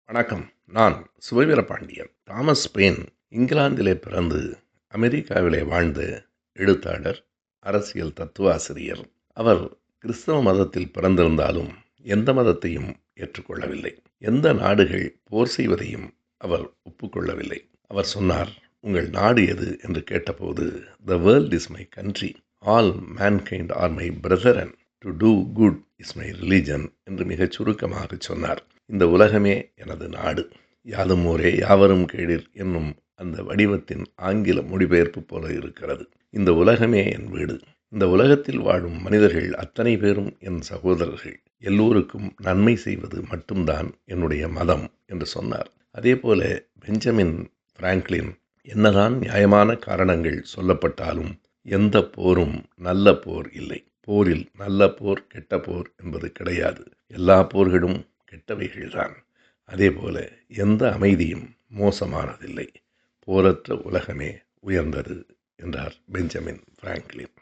வணக்கம். நான் Subaveerapandian. Thomas pain இங்கிலாந்திலே பிறந்து அமெரிக்காவிலே வாழ்ந்த எழுத்தாளர், அரசியல் தத்துவாசிரியர். அவர் கிறிஸ்தவ மதத்தில் பிறந்திருந்தாலும் எந்த மதத்தையும் ஏற்றுக்கொள்ளவில்லை. எந்த நாடுகள் போர் செய்வதையும் அவர் ஒப்புக்கொள்ளவில்லை. அவர் சொன்னார், உங்கள் நாடு எது என்று கேட்டபோது, the world is my country, all mankind are my brethren, to do good is my religion என்று மிகச் சுருக்கமாக சொன்னார். இந்த உலகமே எனது நாடு, யாதும் ஊரே யாவரும் கேளீர் என்னும் அந்த வடிவத்தின் ஆங்கில மொழிபெயர்ப்பு போல இருக்கிறது. இந்த உலகமே என் வீடு. இந்த உலகத்தில் வாழும் மனிதர்கள் அத்தனை பேரும் என் சகோதரர்கள். எல்லோருக்கும் நன்மை செய்வது மட்டும்தான் என்னுடைய மதம் என்று சொன்னார். அதேபோல பெஞ்சமின் பிராங்க்லின், என்னதான் நியாயமான காரணங்கள் சொல்லப்பட்டாலும் எந்த போரும் நல்ல போர் இல்லை. போரில் நல்ல போர் கெட்ட போர் என்பது கிடையாது. எல்லா போர்களும் கெட்டவைகள்தான். அதேபோல எந்த அமைதியும் மோசமானதில்லை. போரற்ற உலகமே உயர்ந்தது என்றார் பெஞ்சமின் பிராங்க்லின்.